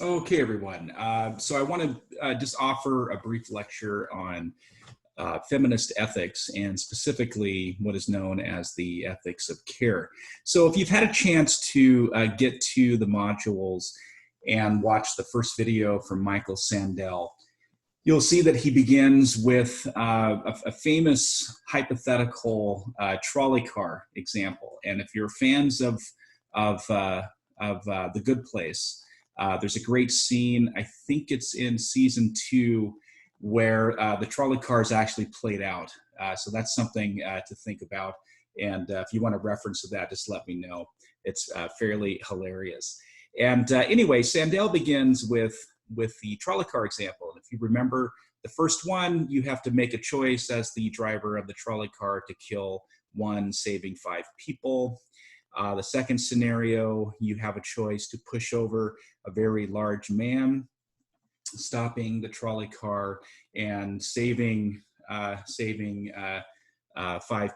Okay, everyone. So I want to just offer a brief lecture on feminist ethics and specifically what is known as the ethics of care. So if you've had a chance to get to the modules and watch the first video from Michael Sandel, you'll see that he begins with a famous hypothetical trolley car example. And if you're fans of The Good Place, there's a great scene. I think it's in season 2 where the trolley car is actually played out. So that's something to think about. And if you want a reference to that, just let me know. It's fairly hilarious. And anyway, Sandel begins with the trolley car example. And if you remember the first one, you have to make a choice as the driver of the trolley car to kill one, saving 5 people. The second scenario, you have a choice to push over a very large man, stopping the trolley car and saving 5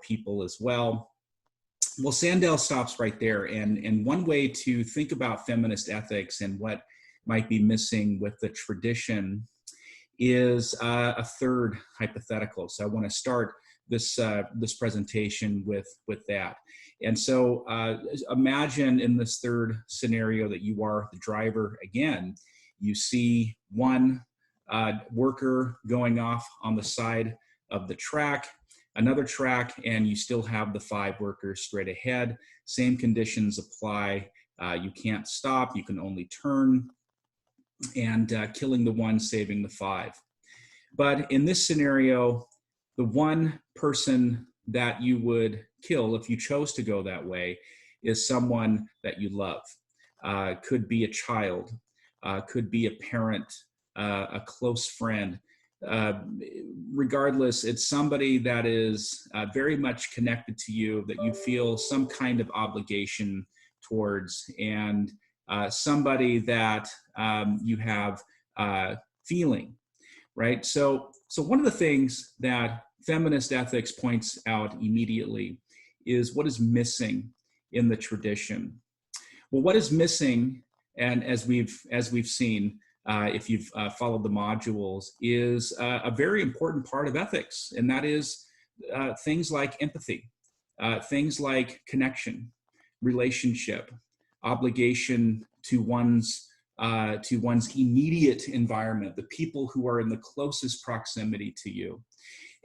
people as well. Well, Sandel stops right there. And one way to think about feminist ethics and what might be missing with the tradition is a third hypothetical. So I want to start this presentation with that. And so imagine in this third scenario that you are the driver again. You see one worker going off on the side of the track, another track, and you still have the 5 workers straight ahead. Same conditions apply. You can't stop, you can only turn, and killing the one, saving the 5. But in this scenario, the one person that you would kill if you chose to go that way is someone that you love. Could be a child, could be a parent, a close friend. Regardless, it's somebody that is very much connected to you, that you feel some kind of obligation towards, and somebody that you have feeling, right? So one of the things that feminist ethics points out immediately is what is missing in the tradition. Well, what is missing, and as we've seen, if you've followed the modules, is a very important part of ethics, and that is things like empathy, things like connection, relationship, obligation to one's immediate environment, the people who are in the closest proximity to you.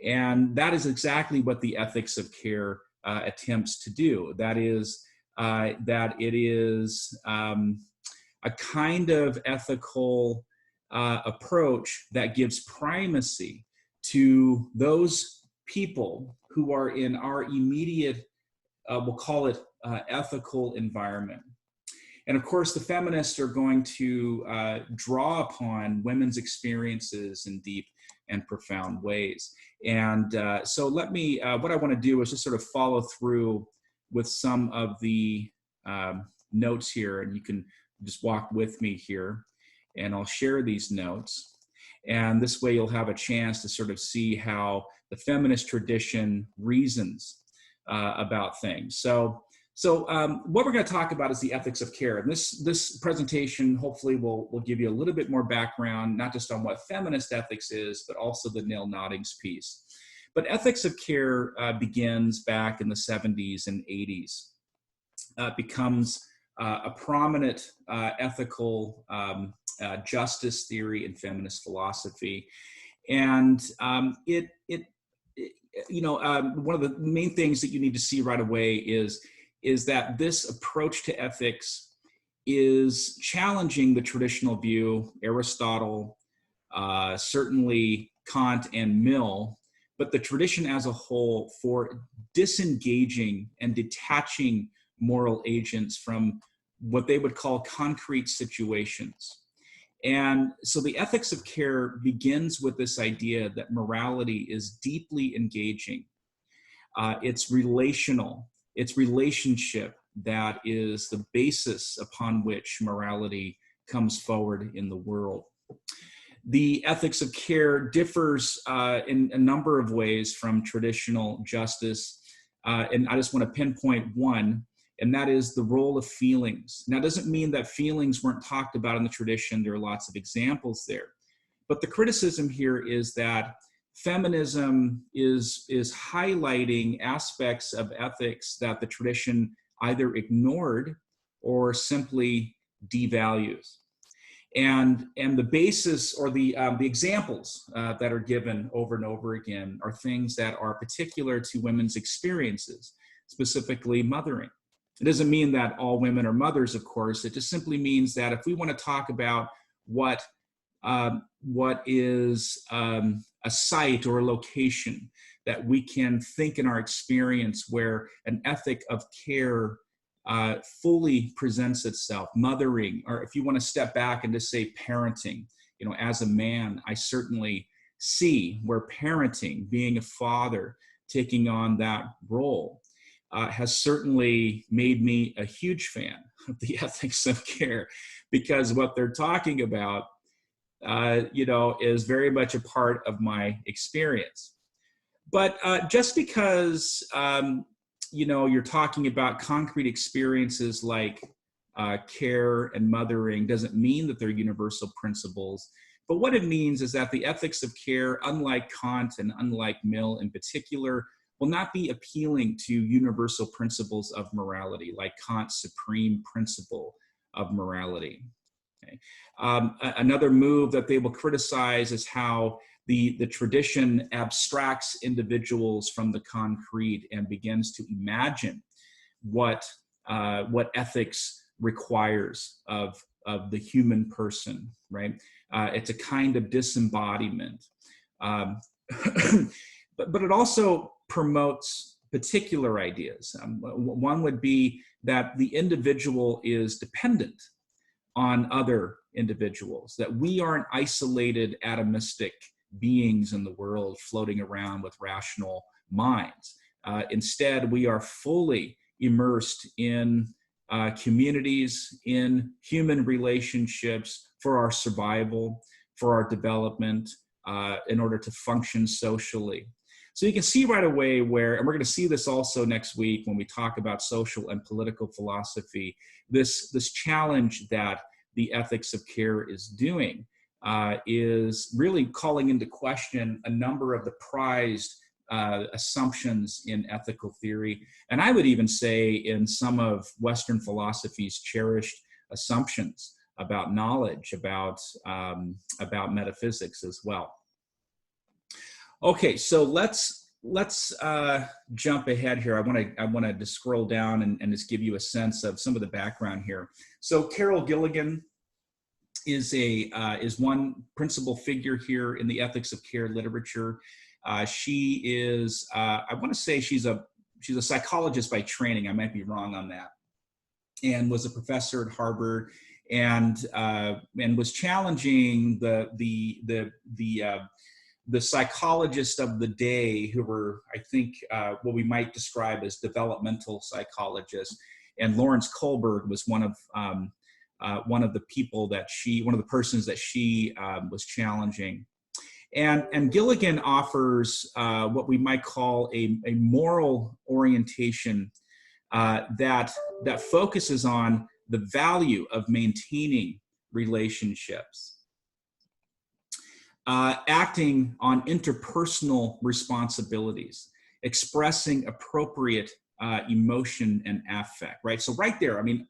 And that is exactly what the ethics of care attempts to do. That is, that it is a kind of ethical approach that gives primacy to those people who are in our immediate, we'll call it ethical environment. And of course, the feminists are going to draw upon women's experiences in deep and profound ways. And so let me, what I want to do is just sort of follow through with some of the notes here, and you can just walk with me here, and I'll share these notes. And this way you'll have a chance to sort of see how the feminist tradition reasons about things. So what we're going to talk about is the ethics of care. And this presentation hopefully will give you a little bit more background, not just on what feminist ethics is, but also the Nell Noddings piece. But ethics of care begins back in the 70s and 80s. Becomes a prominent ethical justice theory in feminist philosophy. And one of the main things that you need to see right away is that this approach to ethics is challenging the traditional view, Aristotle, certainly Kant and Mill, but the tradition as a whole, for disengaging and detaching moral agents from what they would call concrete situations. And so the ethics of care begins with this idea that morality is deeply engaging. It's relational. It's relationship that is the basis upon which morality comes forward in the world. The ethics of care differs in a number of ways from traditional justice. And I just want to pinpoint one. and that is the role of feelings. Now, it doesn't mean that feelings weren't talked about in the tradition. There are lots of examples there. But the criticism here is that feminism is highlighting aspects of ethics that the tradition either ignored or simply devalues. And the basis or the examples that are given over and over again are things that are particular to women's experiences, specifically mothering. It doesn't mean that all women are mothers, of course. It just simply means that if we want to talk about what is a site or a location that we can think in our experience where an ethic of care fully presents itself, mothering, or if you want to step back and just say parenting, as a man, I certainly see where parenting, being a father, taking on that role, has certainly made me a huge fan of the ethics of care, because what they're talking about, is very much a part of my experience. But just because, you're talking about concrete experiences like care and mothering doesn't mean that they're universal principles. But what it means is that the ethics of care, unlike Kant and unlike Mill in particular, will not be appealing to universal principles of morality, like Kant's supreme principle of morality. Okay. Another move that they will criticize is how the tradition abstracts individuals from the concrete and begins to imagine what ethics requires of the human person, right? It's a kind of disembodiment. But it also promotes particular ideas. One would be that the individual is dependent on other individuals, that we aren't isolated atomistic beings in the world floating around with rational minds. Instead, we are fully immersed in communities, in human relationships for our survival, for our development, in order to function socially. So you can see right away where, and we're going to see this also next week when we talk about social and political philosophy, this challenge that the ethics of care is doing is really calling into question a number of the prized assumptions in ethical theory. And I would even say in some of Western philosophy's cherished assumptions about knowledge, about metaphysics as well. Okay, so let's jump ahead here. I want to just scroll down and just give you a sense of some of the background here. So Carol Gilligan is one principal figure here in the ethics of care literature. She is, I want to say she's a psychologist by training. I might be wrong on that, and was a professor at Harvard, and was challenging the psychologists of the day, who were, I think, what we might describe as developmental psychologists. And Lawrence Kohlberg was one of the persons that she was challenging. And Gilligan offers what we might call a moral orientation that focuses on the value of maintaining relationships, acting on interpersonal responsibilities, expressing appropriate emotion and affect, right? So right there, I mean,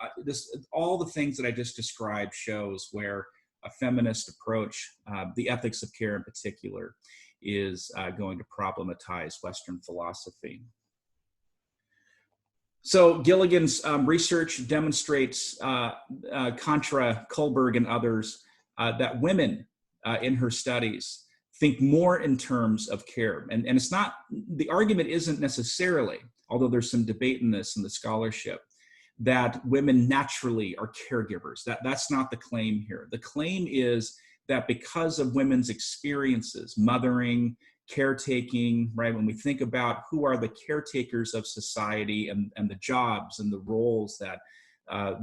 all the things that I just described shows where a feminist approach, the ethics of care in particular, is going to problematize Western philosophy. So Gilligan's research demonstrates, contra Kohlberg and others, that women in her studies think more in terms of care. And it's not, the argument isn't necessarily, although there's some debate in this in the scholarship, that women naturally are caregivers. That's not the claim here. The claim is that because of women's experiences, mothering, caretaking, right? When we think about who are the caretakers of society and the jobs and the roles that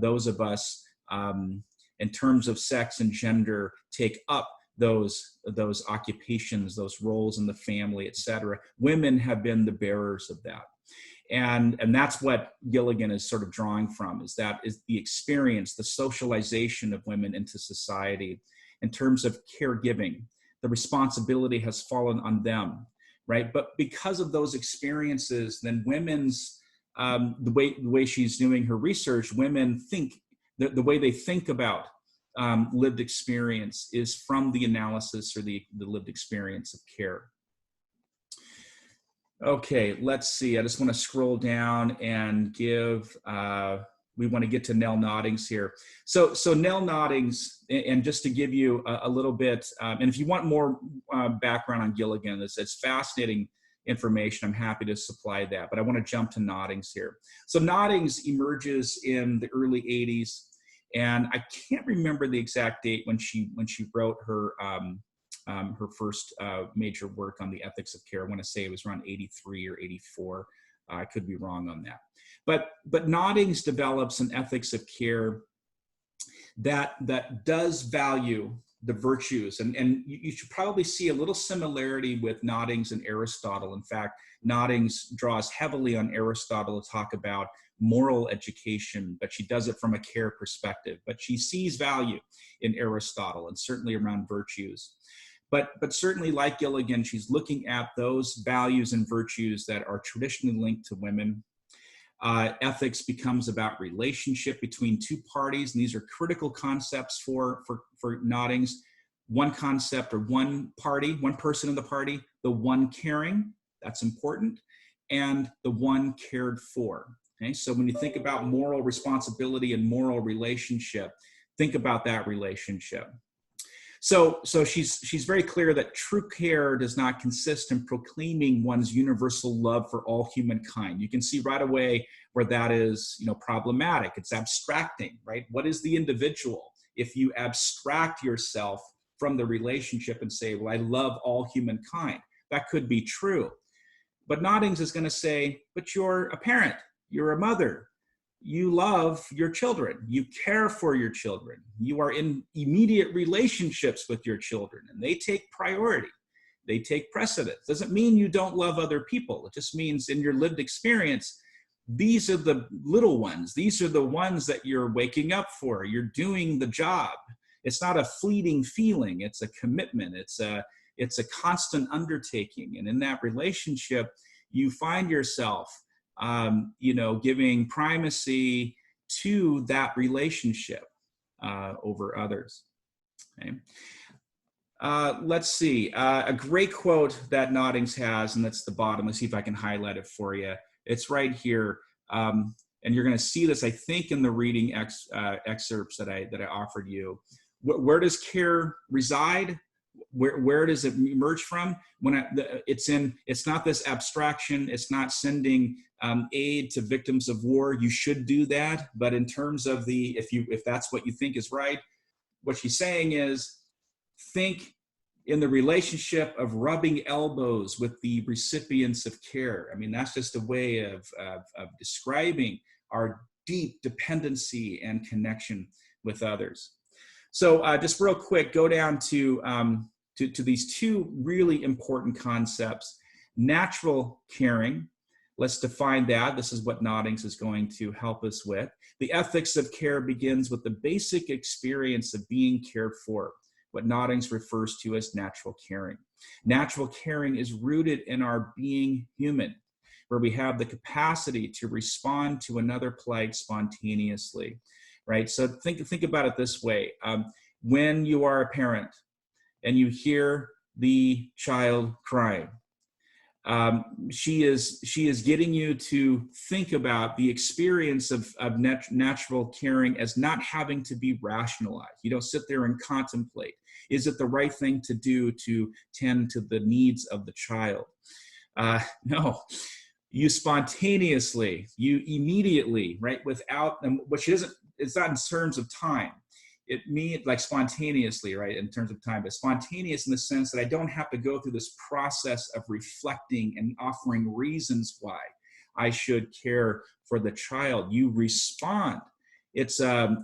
those of us in terms of sex and gender take up those occupations, those roles in the family, et cetera, women have been the bearers of that. And that's what Gilligan is sort of drawing from, is the experience, the socialization of women into society in terms of caregiving. The responsibility has fallen on them, right? But because of those experiences, then women's, the way she's doing her research, women think, the way they think about lived experience is from the analysis or the lived experience of care. Okay, let's see. I just want to scroll down and give, we want to get to Nell Noddings here. So Nell Noddings, and just to give you a little bit, and if you want more background on Gilligan, it's fascinating information. I'm happy to supply that, but I want to jump to Noddings here. So Noddings emerges in the early 80s, and I can't remember the exact date when she wrote her her first major work on the ethics of care. I want to say it was around 83 or 84. I could be wrong on that. But Noddings develops an ethics of care that does value the virtues. And you should probably see a little similarity with Noddings and Aristotle. In fact, Noddings draws heavily on Aristotle to talk about moral education, but she does it from a care perspective. But she sees value in Aristotle and certainly around virtues. But certainly, like Gilligan, she's looking at those values and virtues that are traditionally linked to women. Ethics becomes about relationship between two parties, and these are critical concepts for Noddings. One concept, or one party, one person in the party, the one caring, that's important, and the one cared for. Okay, so when you think about moral responsibility and moral relationship, think about that relationship. So she's very clear that true care does not consist in proclaiming one's universal love for all humankind. You can see right away where that is, problematic. It's abstracting, right? What is the individual? If you abstract yourself from the relationship and say, well, I love all humankind, that could be true. But Noddings is going to say, but you're a parent, you're a mother. You love your children. You care for your children. You are in immediate relationships with your children, and they take priority. They take precedence. Doesn't mean you don't love other people. It just means in your lived experience, these are the little ones. These are the ones that you're waking up for. You're doing the job. It's not a fleeting feeling. It's a commitment. It's a constant undertaking. And in that relationship, you find yourself giving primacy to that relationship over others. Okay. Let's see, a great quote that Noddings has, and that's the bottom. Let's see if I can highlight it for you. It's right here. And you're going to see this, I think, in the reading excerpts that I offered you. Where does care reside? Where does it emerge from? It's not this abstraction. It's not sending aid to victims of war. You should do that, but in terms of if that's what you think is right, what she's saying is, think in the relationship of rubbing elbows with the recipients of care. I mean, that's just a way of describing our deep dependency and connection with others. So just real quick, go down to these two really important concepts. Natural caring, let's define that. This is what Noddings is going to help us with. The ethics of care begins with the basic experience of being cared for, what Noddings refers to as natural caring. Natural caring is rooted in our being human, where we have the capacity to respond to another plight spontaneously. Right? So think about it this way. When you are a parent and you hear the child crying, she is getting you to think about the experience of natural caring as not having to be rationalized. You don't sit there and contemplate, is it the right thing to do to tend to the needs of the child? No. You spontaneously, you immediately, right? Without, and what she doesn't, it's not in terms of time. It means like spontaneously, right? In terms of time, but spontaneous in the sense that I don't have to go through this process of reflecting and offering reasons why I should care for the child. You respond. It's a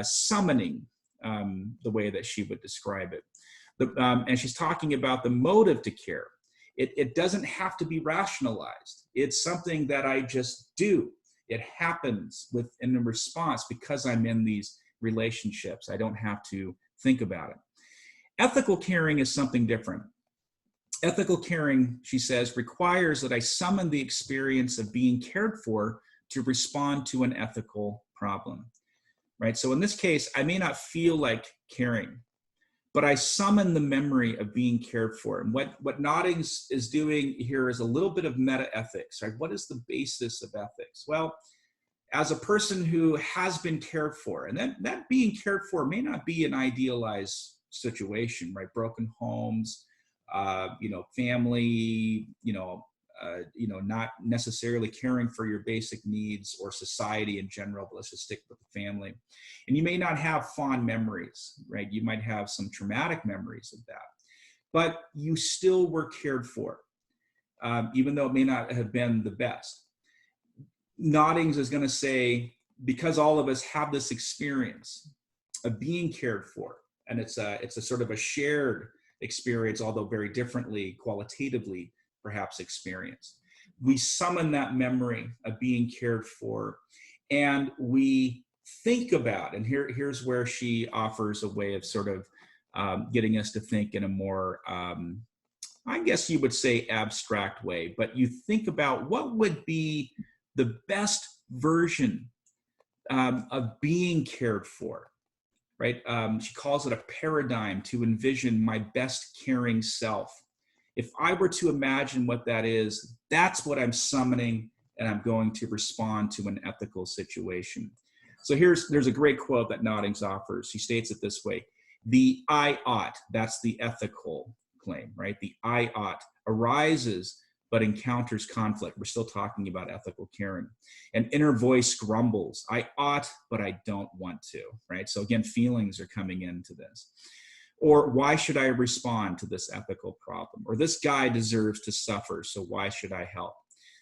summoning, the way that she would describe it. And she's talking about the motive to care. It doesn't have to be rationalized. It's something that I just do. It happens in a response because I'm in these relationships. I don't have to think about it. Ethical caring is something different. Ethical caring, she says, requires that I summon the experience of being cared for to respond to an ethical problem, right? So in this case, I may not feel like caring, but I summon the memory of being cared for. And what Noddings is doing here is a little bit of meta ethics, right? What is the basis of ethics? Well, as a person who has been cared for, and that being cared for may not be an idealized situation, right? Broken homes, family, not necessarily caring for your basic needs or society in general, but let's just stick with the family. And you may not have fond memories, right? You might have some traumatic memories of that, but you still were cared for, even though it may not have been the best. Noddings is going to say, because all of us have this experience of being cared for, and it's a sort of a shared experience, although very differently, qualitatively, perhaps experienced. We summon that memory of being cared for, and we think about, and here's where she offers a way of sort of getting us to think in a more, I guess you would say, abstract way, but you think about what would be the best version of being cared for, right? She calls it a paradigm to envision my best caring self. If I were to imagine what that is, that's what I'm summoning, and I'm going to respond to an ethical situation. So there's a great quote that Noddings offers. She states it this way: the I ought, that's the ethical claim, right? The I ought arises but encounters conflict. We're still talking about ethical caring. An inner voice grumbles, I ought, but I don't want to, right? So again, feelings are coming into this. Or why should I respond to this ethical problem? Or this guy deserves to suffer, so why should I help?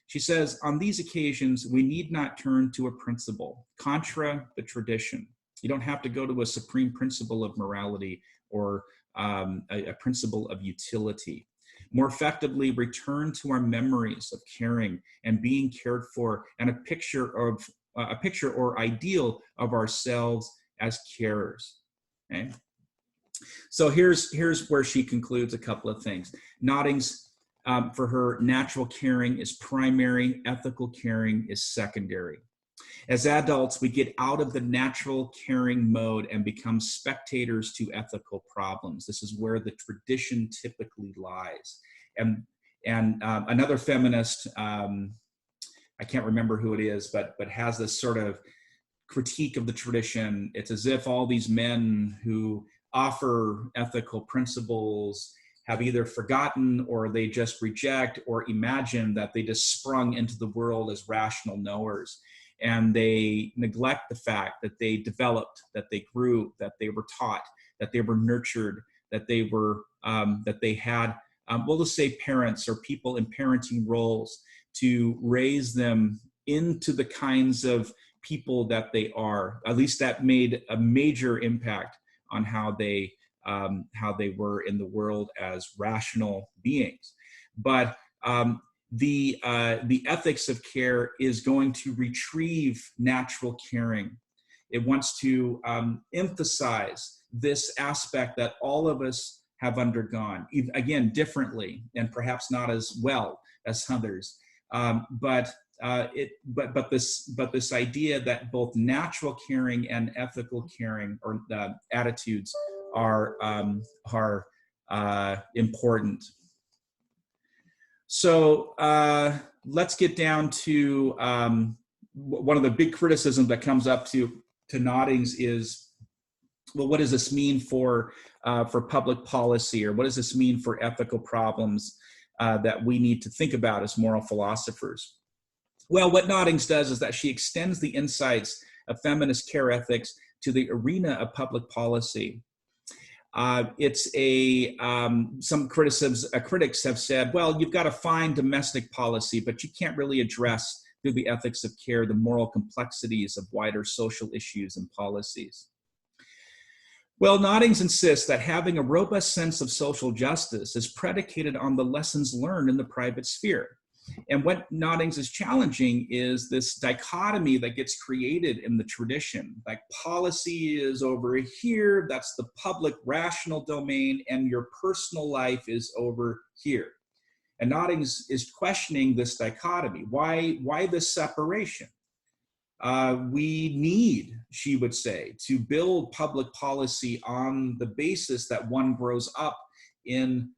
She says, on these occasions, we need not turn to a principle, contra the tradition. You don't have to go to a supreme principle of morality or a principle of utility. More effectively return to our memories of caring and being cared for, and a picture or ideal of ourselves as carers. Okay? So here's where she concludes a couple of things. Noddings, for her, natural caring is primary, ethical caring is secondary. As adults, we get out of the natural caring mode and become spectators to ethical problems. This is where the tradition typically lies. And another feminist, I can't remember who it is, but has this sort of critique of the tradition. It's as if all these men who offer ethical principles have either forgotten or they just reject or imagine that they just sprung into the world as rational knowers. And they neglect the fact that they developed, that they grew, that they were taught, that they were nurtured, that they were, that they had, we'll just say parents or people in parenting roles to raise them into the kinds of people that they are. At least that made a major impact on how they were in the world as rational beings. But the ethics of care is going to retrieve natural caring. It wants to emphasize this aspect that all of us have undergone, again, differently and perhaps not as well as others. But this idea that both natural caring and ethical caring or attitudes are important. So let's get down to one of the big criticisms that comes up to Noddings is, well, what does this mean for public policy, or what does this mean for ethical problems that we need to think about as moral philosophers? Well, what Noddings does is that she extends the insights of feminist care ethics to the arena of public policy. Some critics have said, well, you've got to find domestic policy, but you can't really address through the ethics of care the moral complexities of wider social issues and policies. Well, Noddings insists that having a robust sense of social justice is predicated on the lessons learned in the private sphere. And what Noddings is challenging is this dichotomy that gets created in the tradition. Like policy is over here, that's the public rational domain, and your personal life is over here. And Noddings is questioning this dichotomy. Why this separation? We need, she would say, to build public policy on the basis that one grows up in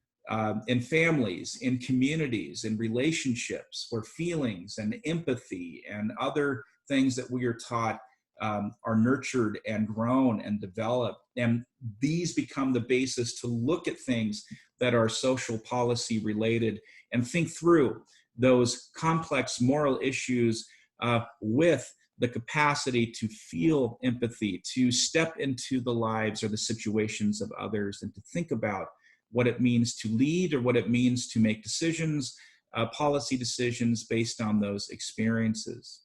families, in communities, in relationships, where feelings and empathy and other things that we are taught are nurtured and grown and developed. And these become the basis to look at things that are social policy related and think through those complex moral issues with the capacity to feel empathy, to step into the lives or the situations of others, and to think about what it means to lead or what it means to make decisions, policy decisions based on those experiences.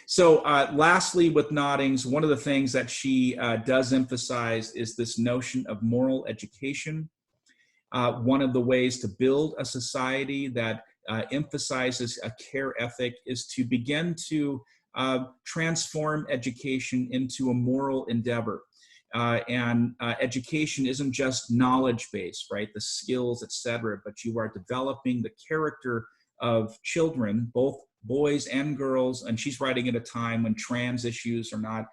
So lastly, with Noddings, one of the things that she does emphasize is this notion of moral education. One of the ways to build a society that emphasizes a care ethic is to begin to transform education into a moral endeavor. Education isn't just knowledge-based, right? The skills, etc., but you are developing the character of children, both boys and girls. And she's writing at a time when trans issues are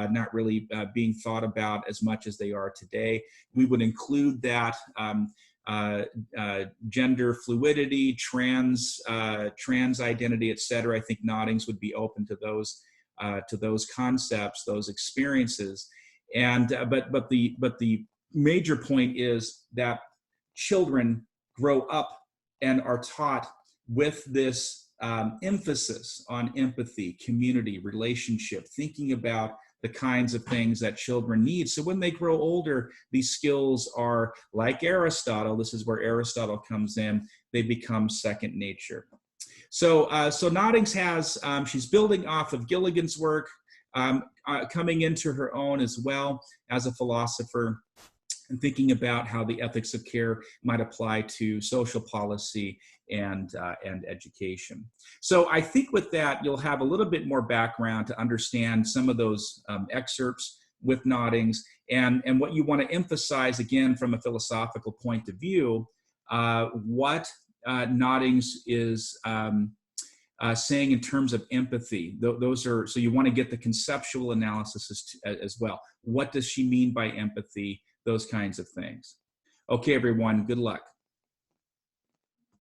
not really being thought about as much as they are today. We would include that gender fluidity, trans identity, etc. I think Noddings would be open to those concepts, those experiences. And but the major point is that children grow up and are taught with this emphasis on empathy, community, relationship, thinking about the kinds of things that children need. So when they grow older, these skills are like Aristotle. This is where Aristotle comes in. They become second nature. So Noddings has, she's building off of Gilligan's work, coming into her own as well as a philosopher, and thinking about how the ethics of care might apply to social policy and education. So I think with that, you'll have a little bit more background to understand some of those excerpts with Noddings, and what you want to emphasize, again, from a philosophical point of view, what Noddings is saying in terms of empathy. Those are, so you want to get the conceptual analysis as well. What does she mean by empathy? Those kinds of things. Okay, everyone, good luck.